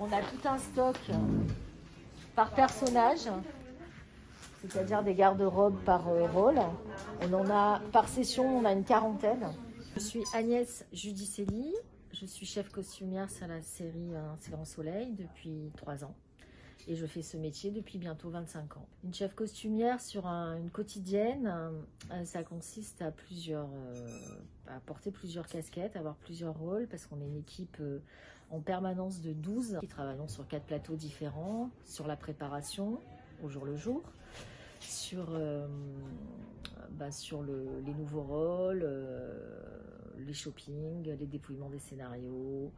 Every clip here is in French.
On a tout un stock par personnage, c'est-à-dire des garde-robes par rôle. On en a par session, on a une quarantaine. Je suis Agnès Giudicelli, je suis chef costumière sur la série Un C'est grand soleil depuis 3 ans. Et je fais ce métier depuis bientôt 25 ans. Une chef costumière sur une quotidienne, ça consiste à porter plusieurs casquettes, avoir plusieurs rôles, parce qu'on est une équipe en permanence de 12 qui travaillons sur 4 plateaux différents, sur la préparation au jour le jour, sur les nouveaux rôles, les shoppings, les dépouillements des scénarios.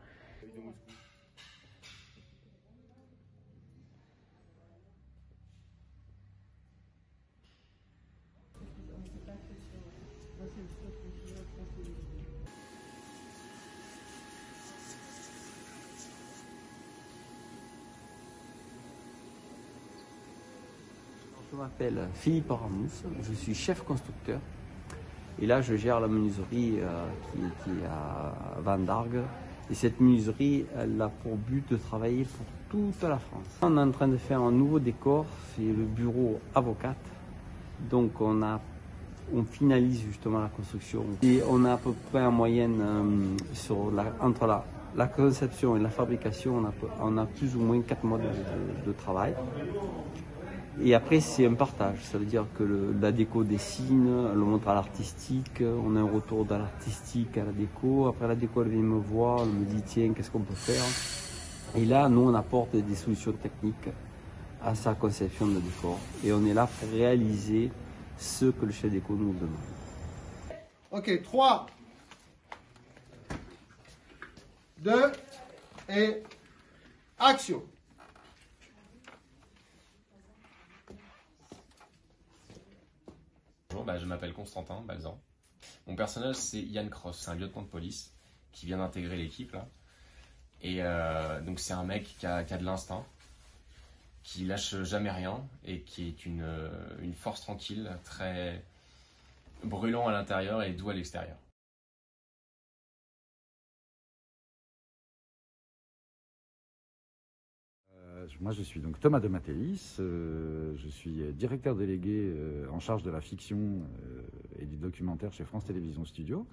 Je m'appelle Philippe Ramous, je suis chef constructeur et là je gère la menuiserie qui est à Vendargues. Et cette menuiserie, elle a pour but de travailler pour toute la France. On est en train de faire un nouveau décor, c'est le bureau avocate. Donc on finalise justement la construction. Et on a à peu près en moyenne, entre la conception et la fabrication, on a plus ou moins 4 mois de travail. Et après, c'est un partage. Ça veut dire que la déco dessine, elle le montre à l'artistique, on a un retour de l'artistique à la déco. Après, la déco, elle vient me voir, elle me dit tiens, qu'est-ce qu'on peut faire? Et là, nous, on apporte des solutions techniques à sa conception de décor. Et on est là pour réaliser ce que le chef déco nous demande. Ok, 3, 2 et action. Bonjour, je m'appelle Constantin Balzan. Mon personnage, c'est Yann Cross, c'est un lieutenant de police qui vient d'intégrer l'équipe là. Et donc c'est un mec qui a de l'instinct, qui lâche jamais rien et qui est une force tranquille, très brûlant à l'intérieur et doux à l'extérieur. Moi, je suis donc Thomas de Mattélis, je suis directeur délégué en charge de la fiction et du documentaire chez France Télévisions Studio,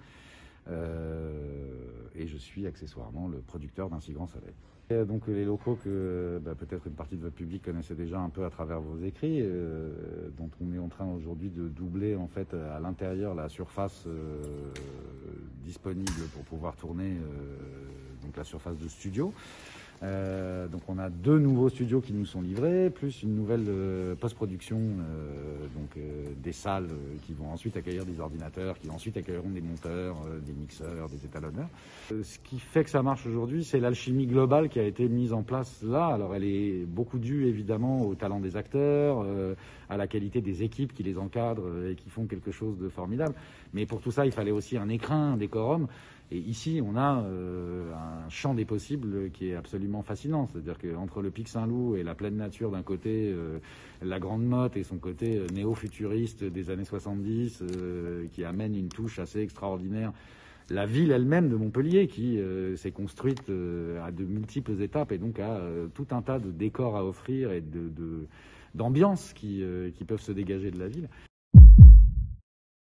et je suis accessoirement le producteur d'Un Si grand soleil. Et donc les locaux que peut-être une partie de votre public connaissait déjà un peu à travers vos écrits, dont on est en train aujourd'hui de doubler en fait à l'intérieur la surface disponible pour pouvoir tourner donc la surface de studio. Donc on a 2 nouveaux studios qui nous sont livrés, plus une nouvelle post-production, des salles qui vont ensuite accueillir des ordinateurs, qui ensuite accueilleront des monteurs, des mixeurs, des étalonneurs. Ce qui fait que ça marche aujourd'hui, c'est l'alchimie globale qui a été mise en place là. Alors elle est beaucoup due évidemment au talent des acteurs, à la qualité des équipes qui les encadrent et qui font quelque chose de formidable. Mais pour tout ça, il fallait aussi un écrin, un décorum. Et ici, on a un champ des possibles qui est absolument fascinant. C'est-à-dire qu'entre le Pic Saint-Loup et la pleine nature d'un côté, la Grande Motte et son côté néo-futuriste des années 70, qui amène une touche assez extraordinaire, la ville elle-même de Montpellier qui s'est construite à de multiples étapes et donc a tout un tas de décors à offrir et d'ambiances qui peuvent se dégager de la ville.